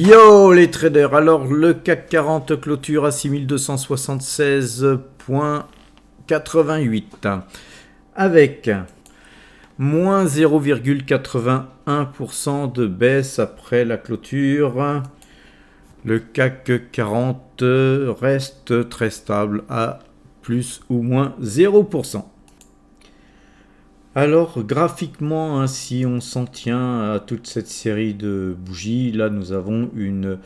Yo les traders, alors le CAC 40 clôture à 6276,88 avec moins 0,81% de baisse après la clôture. Le CAC 40 reste très stable à plus ou moins 0%. Alors graphiquement, si on s'en tient à toute cette série de bougies, là nous avons une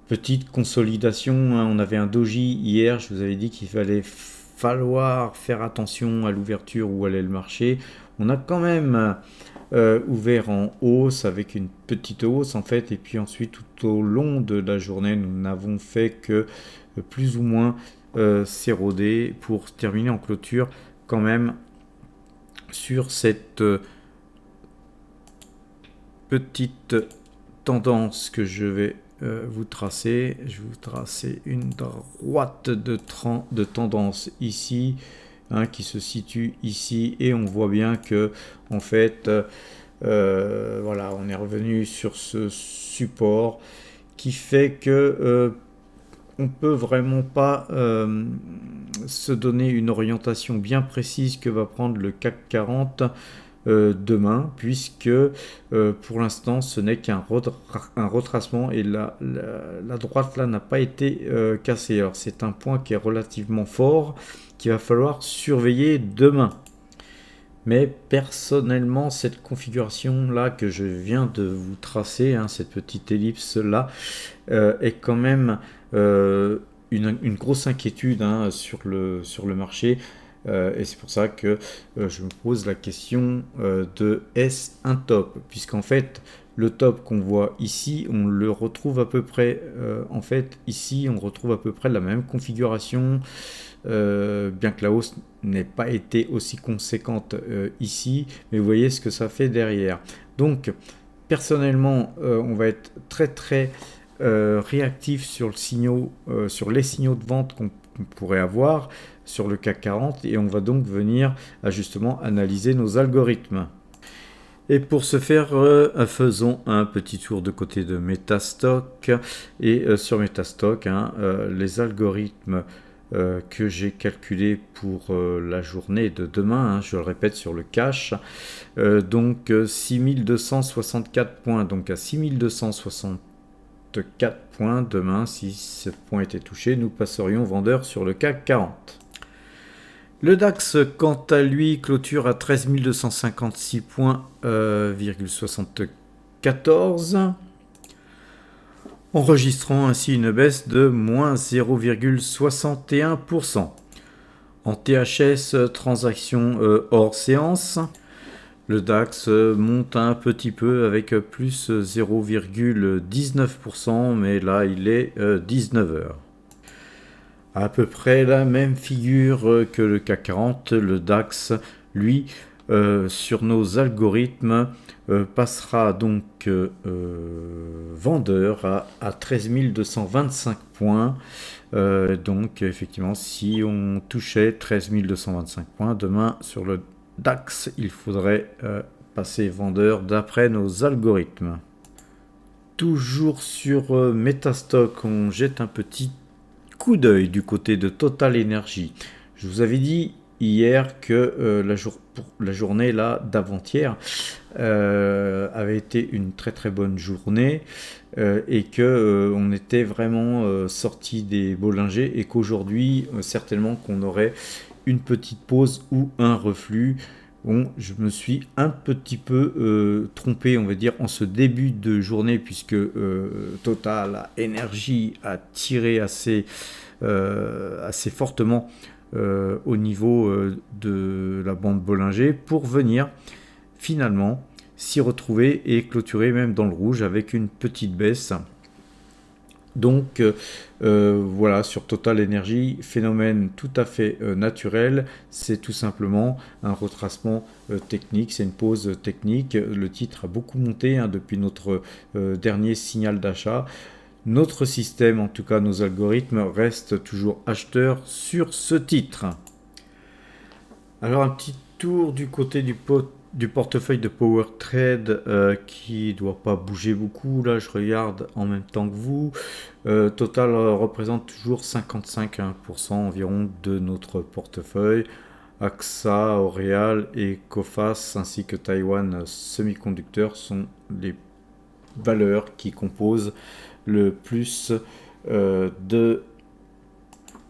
petite consolidation. On avait un doji hier, je vous avais dit qu'il falloir faire attention à l'ouverture où allait le marché. On a quand même ouvert en hausse avec une petite hausse en fait, et puis ensuite tout au long de la journée nous n'avons fait que plus ou moins s'éroder pour terminer en clôture quand même sur cette petite tendance que je vais vous tracer. Je vais vous tracer une droite de tendance ici, qui se situe ici, et on voit bien que en fait voilà, on est revenu sur ce support qui fait que on peut vraiment pas se donner une orientation bien précise que va prendre le CAC 40 demain, puisque pour l'instant ce n'est qu'un retracement, et la droite là n'a pas été cassée. Alors c'est un point qui est relativement fort, qu'il va falloir surveiller demain. Mais personnellement, cette configuration là que je viens de vous tracer, cette petite ellipse là, est quand même une grosse inquiétude sur le marché, et c'est pour ça que je me pose la question de est-ce un top, puisqu'en fait le top qu'on voit ici, on le retrouve à peu près en fait ici on retrouve à peu près la même configuration, bien que la hausse n'ait pas été aussi conséquente ici, mais vous voyez ce que ça fait derrière. Donc personnellement on va être très réactif sur les signaux de vente qu'on pourrait avoir sur le CAC 40, et on va donc venir justement analyser nos algorithmes. Et pour ce faire, faisons un petit tour de côté de Metastock, et sur Metastock, les algorithmes que j'ai calculés pour la journée de demain, je le répète sur le cash, donc 6264 points, donc à 6264 points demain, si ce point était touché, nous passerions vendeur sur le CAC 40. Le DAX, quant à lui, clôture à 13 256 points, 74, enregistrant ainsi une baisse de moins 0,61%. En THS, transaction hors séance, le DAX monte un petit peu avec plus 0,19%, mais là il est 19h. À peu près la même figure que le CAC 40, le DAX, lui, sur nos algorithmes, passera donc vendeur à 13 225 points. Donc effectivement, si on touchait 13 225 points demain sur le DAX, il faudrait passer vendeur d'après nos algorithmes. Toujours sur Metastock, on jette un petit coup d'œil du côté de Total Energy. Je vous avais dit hier que la journée là d'avant-hier avait été une très bonne journée, et que on était vraiment sorti des Bollinger, et qu'aujourd'hui certainement qu'on aurait une petite pause ou un reflux. Bon, je me suis un petit peu trompé, on va dire, en ce début de journée, puisque Total Energy a tiré assez fortement au niveau de la bande Bollinger, pour venir finalement s'y retrouver et clôturer même dans le rouge avec une petite baisse. Donc voilà, sur Total Energy, phénomène tout à fait naturel, c'est tout simplement un retracement technique, c'est une pause technique. Le titre a beaucoup monté depuis notre dernier signal d'achat. Notre système, en tout cas nos algorithmes, restent toujours acheteurs sur ce titre. Alors un petit tour du côté du du portefeuille de Power Trade qui doit pas bouger beaucoup. Là, je regarde en même temps que vous. Total représente toujours 55% environ de notre portefeuille. AXA, L'Oréal et Coface ainsi que Taiwan Semiconductor sont les valeurs qui composent le plus de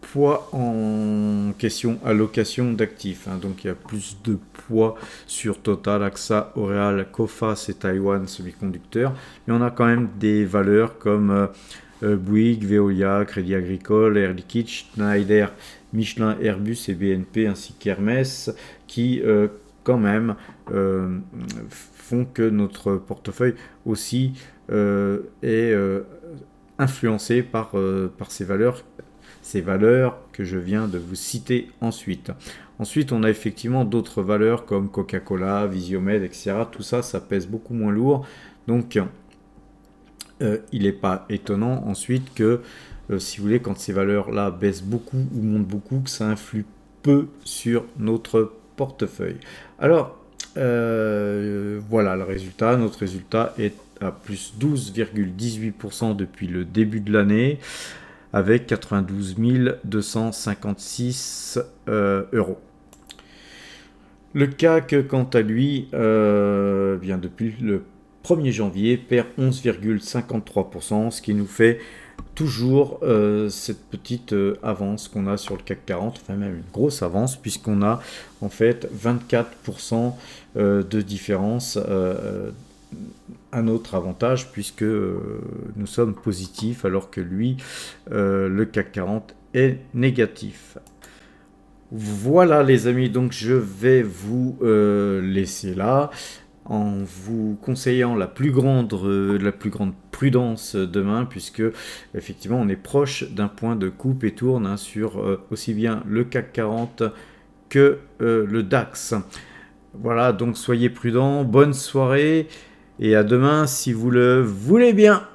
poids en question allocation d'actifs. Donc il y a plus de poids sur Total, AXA, L'Oréal, Coface et Taiwan Semiconductor. Mais on a quand même des valeurs comme Bouygues, Veolia, Crédit Agricole, Air Liquide, Schneider, Michelin, Airbus et BNP ainsi qu'Hermès qui quand même font que notre portefeuille aussi est influencé par ces valeurs que je viens de vous citer ensuite. Ensuite, on a effectivement d'autres valeurs comme Coca-Cola, Visiomed, etc. Tout ça, ça pèse beaucoup moins lourd. Donc, il n'est pas étonnant ensuite que, si vous voulez, quand ces valeurs-là baissent beaucoup ou montent beaucoup, que ça influe peu sur notre portefeuille. Alors, voilà le résultat. Notre résultat est à plus 12,18% depuis le début de l'année, avec 92 256 euros. Le CAC, quant à lui, bien depuis le 1er janvier, perd 11,53%, ce qui nous fait toujours cette petite avance qu'on a sur le CAC 40, enfin même une grosse avance, puisqu'on a en fait 24% de différence à notre avantage, puisque nous sommes positifs, alors que lui, le CAC 40 est négatif. Voilà les amis, donc je vais vous laisser là, en vous conseillant la plus grande prudence demain, puisque effectivement on est proche d'un point de coupe et tourne sur aussi bien le CAC 40 que le DAX. Voilà, donc soyez prudents, bonne soirée et à demain si vous le voulez bien.